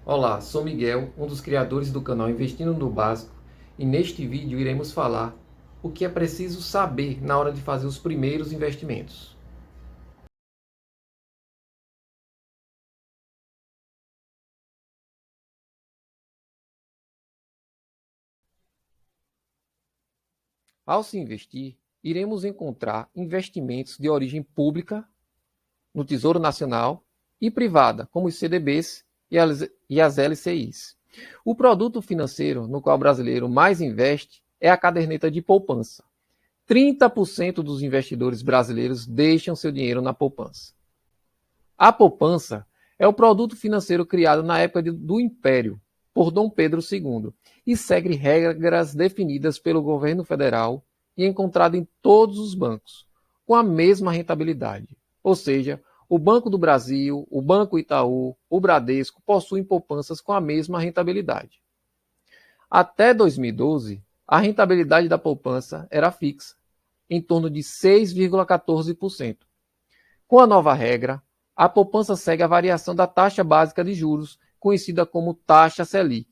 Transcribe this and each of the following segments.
Olá, sou Miguel, um dos criadores do canal Investindo no Básico, e neste vídeo iremos falar o que é preciso saber na hora de fazer os primeiros investimentos. Ao se investir, iremos encontrar investimentos de origem pública no Tesouro Nacional e privada, como os CDBs e as LCIs. O produto financeiro no qual o brasileiro mais investe é a caderneta de poupança. 30% dos investidores brasileiros deixam seu dinheiro na poupança. A poupança é o produto financeiro criado na época do Império, por Dom Pedro II, e segue regras definidas pelo governo federal e encontrado em todos os bancos, com a mesma rentabilidade. Ou seja, o Banco do Brasil, o Banco Itaú, o Bradesco possuem poupanças com a mesma rentabilidade. Até 2012, a rentabilidade da poupança era fixa, em torno de 6,14%. Com a nova regra, a poupança segue a variação da taxa básica de juros, conhecida como taxa Selic.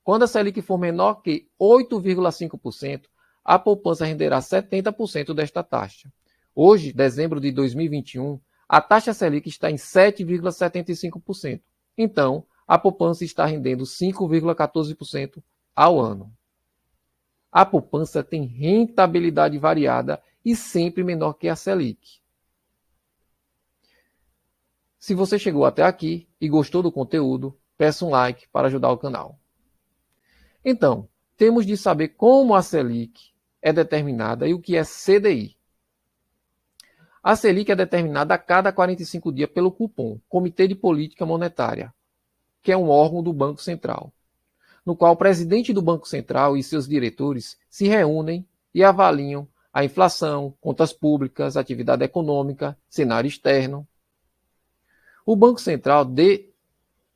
Quando a Selic for menor que 8,5%, a poupança renderá 70% desta taxa. Hoje, dezembro de 2021, a taxa Selic está em 7,75%. Então, a poupança está rendendo 5,14% ao ano. A poupança tem rentabilidade variada e sempre menor que a Selic. Se você chegou até aqui e gostou do conteúdo, peça um like para ajudar o canal. Então, temos de saber como a Selic é determinada e o que é CDI. A Selic é determinada a cada 45 dias pelo Copom, Comitê de Política Monetária, que é um órgão do Banco Central, no qual o presidente do Banco Central e seus diretores se reúnem e avaliam a inflação, contas públicas, atividade econômica, cenário externo. O Banco Central,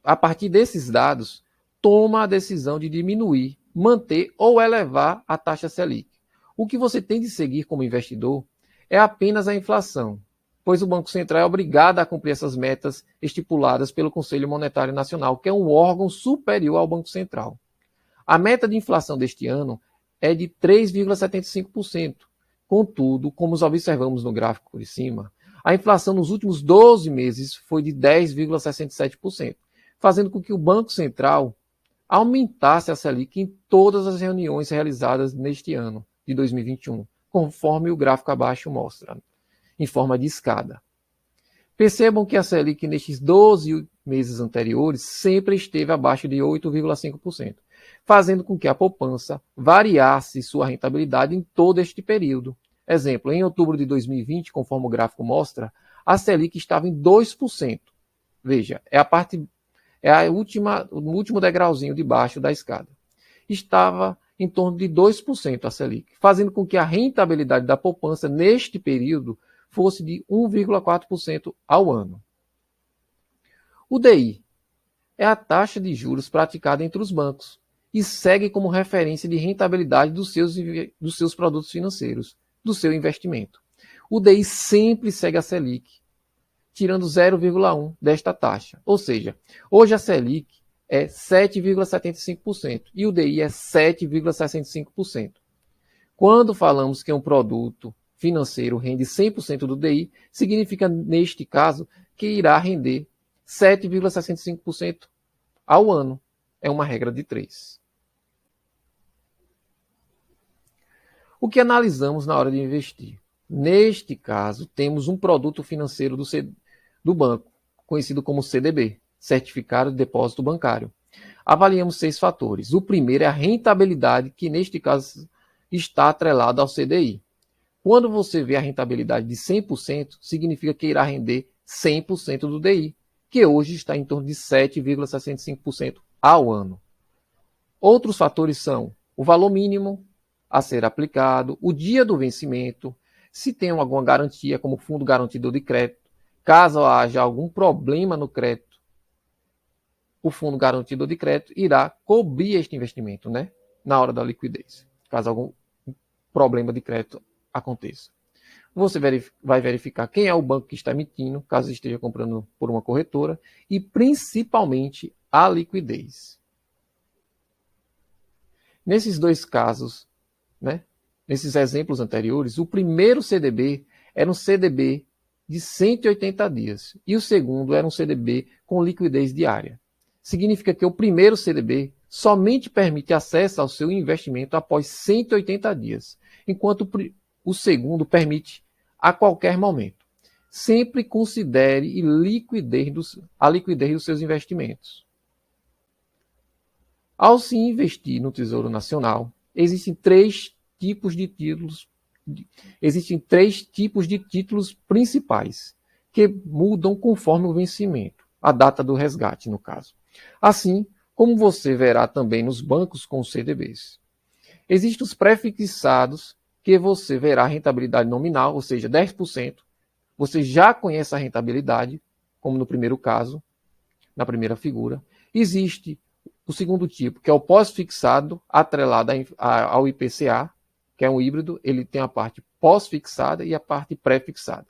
a partir desses dados, toma a decisão de diminuir, manter ou elevar a taxa Selic. O que você tem de seguir como investidor é apenas a inflação, pois o Banco Central é obrigado a cumprir essas metas estipuladas pelo Conselho Monetário Nacional, que é um órgão superior ao Banco Central. A meta de inflação deste ano é de 3,75%. Contudo, como observamos no gráfico por cima, a inflação nos últimos 12 meses foi de 10,67%, fazendo com que o Banco Central aumentasse a Selic em todas as reuniões realizadas neste ano de 2021, conforme o gráfico abaixo mostra, em forma de escada. Percebam que a Selic nestes 12 meses anteriores sempre esteve abaixo de 8,5%, fazendo com que a poupança variasse sua rentabilidade em todo este período. Exemplo, em outubro de 2020, conforme o gráfico mostra, a Selic estava em 2%. Veja, o último degrauzinho de baixo da escada. Estava em torno de 2% a Selic, fazendo com que a rentabilidade da poupança neste período fosse de 1,4% ao ano. O DI é a taxa de juros praticada entre os bancos e segue como referência de rentabilidade dos seus produtos financeiros, do seu investimento. O DI sempre segue a Selic, tirando 0,1 desta taxa. Ou seja, hoje a Selic é 7,75% e o DI é 7,65%. Quando falamos que um produto financeiro rende 100% do DI, significa, neste caso, que irá render 7,65% ao ano. É uma regra de 3. O que analisamos na hora de investir? Neste caso, temos um produto financeiro do banco, conhecido como CDB, Certificado de Depósito Bancário. Avaliamos 6 fatores. O primeiro é a rentabilidade, que neste caso está atrelada ao CDI. Quando você vê a rentabilidade de 100%, significa que irá render 100% do DI, que hoje está em torno de 7,65% ao ano. Outros fatores são o valor mínimo a ser aplicado, o dia do vencimento, se tem alguma garantia, como fundo garantidor de crédito, caso haja algum problema no crédito, o fundo garantidor de crédito irá cobrir este investimento, né, na hora da liquidez, caso algum problema de crédito aconteça. Você vai verificar quem é o banco que está emitindo, caso esteja comprando por uma corretora, e principalmente a liquidez. Nesses dois casos, né, nesses exemplos anteriores, o primeiro CDB era um CDB de 180 dias e o segundo era um CDB com liquidez diária. Significa que o primeiro CDB somente permite acesso ao seu investimento após 180 dias, enquanto o segundo permite a qualquer momento. Sempre considere a liquidez dos seus investimentos. Ao se investir no Tesouro Nacional, existem três tipos de títulos principais, que mudam conforme o vencimento, a data do resgate, no caso. Assim como você verá também nos bancos com CDBs. Existem os pré-fixados, que você verá a rentabilidade nominal, ou seja, 10%. Você já conhece a rentabilidade, como no primeiro caso, na primeira figura. Existe o segundo tipo, que é o pós-fixado, atrelado ao IPCA, que é um híbrido, ele tem a parte pós-fixada e a parte pré-fixada.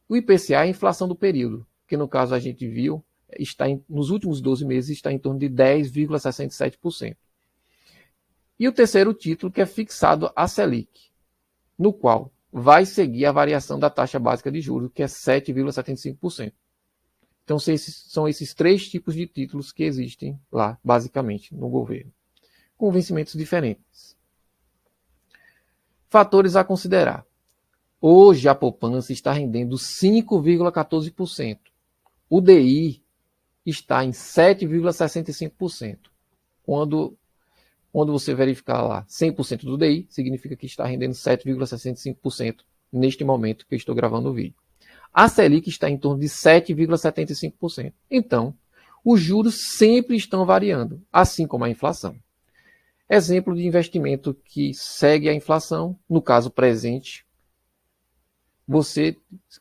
O IPCA é a inflação do período, que no caso a gente viu, nos últimos 12 meses está em torno de 10,67%. E o terceiro título, que é fixado a Selic, no qual vai seguir a variação da taxa básica de juros, que é 7,75%. Então são esses três tipos de títulos que existem lá, basicamente, no governo, com vencimentos diferentes. Fatores a considerar. Hoje a poupança está rendendo 5,14%. O DI está em 7,65%. Quando você verificar lá 100% do DI, significa que está rendendo 7,65% neste momento que eu estou gravando o vídeo. A Selic está em torno de 7,75%. Então, os juros sempre estão variando, assim como a inflação. Exemplo de investimento que segue a inflação, no caso presente,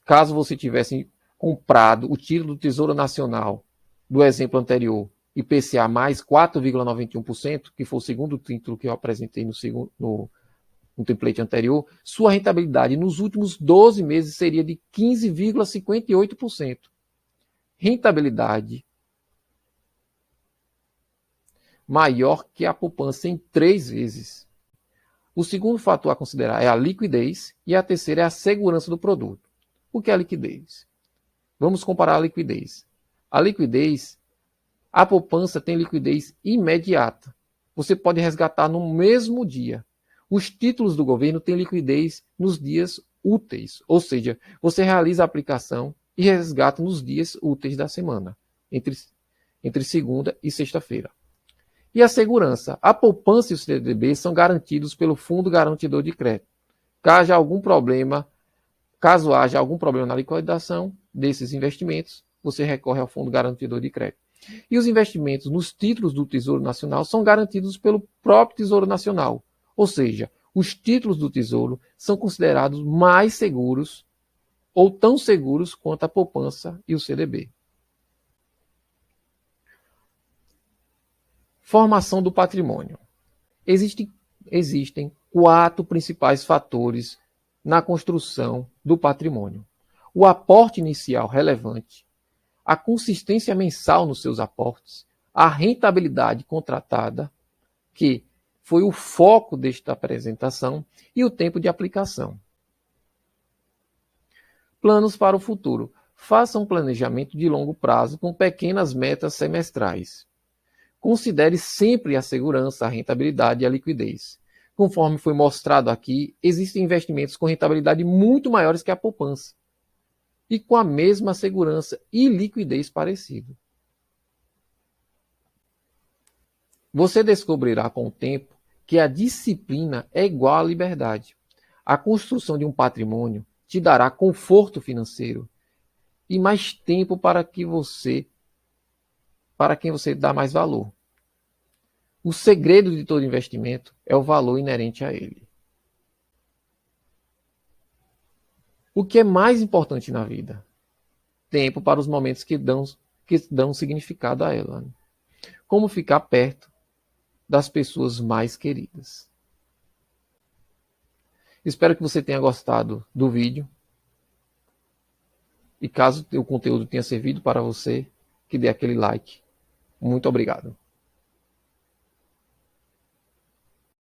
caso você tivesse comprado o título do Tesouro Nacional do exemplo anterior, IPCA mais 4,91%, que foi o segundo título que eu apresentei no template anterior, sua rentabilidade nos últimos 12 meses seria de 15,58%. Rentabilidade maior que a poupança em 3 vezes. O segundo fator a considerar é a liquidez e a terceira é a segurança do produto. O que é a liquidez? Vamos comparar a liquidez. A poupança tem liquidez imediata. Você pode resgatar no mesmo dia. Os títulos do governo têm liquidez nos dias úteis, ou seja, você realiza a aplicação e resgata nos dias úteis da semana, entre segunda e sexta-feira. E a segurança. A poupança e o CDB são garantidos pelo Fundo Garantidor de Crédito. Caso haja algum problema na liquidação desses investimentos, você recorre ao Fundo Garantidor de Crédito. E os investimentos nos títulos do Tesouro Nacional são garantidos pelo próprio Tesouro Nacional. Ou seja, os títulos do Tesouro são considerados mais seguros ou tão seguros quanto a poupança e o CDB. Formação do patrimônio. Existem 4 principais fatores na construção do patrimônio. O aporte inicial relevante, a consistência mensal nos seus aportes, a rentabilidade contratada, que foi o foco desta apresentação, e o tempo de aplicação. Planos para o futuro. Faça um planejamento de longo prazo com pequenas metas semestrais. Considere sempre a segurança, a rentabilidade e a liquidez. Conforme foi mostrado aqui, existem investimentos com rentabilidade muito maiores que a poupança e com a mesma segurança e liquidez parecido. Você descobrirá com o tempo que a disciplina é igual à liberdade. A construção de um patrimônio te dará conforto financeiro e mais tempo para quem você dá mais valor. O segredo de todo investimento é o valor inerente a ele. O que é mais importante na vida? Tempo para os momentos que dão significado a ela. Como ficar perto das pessoas mais queridas. Espero que você tenha gostado do vídeo. E caso o conteúdo tenha servido para você, que dê aquele like. Muito obrigado.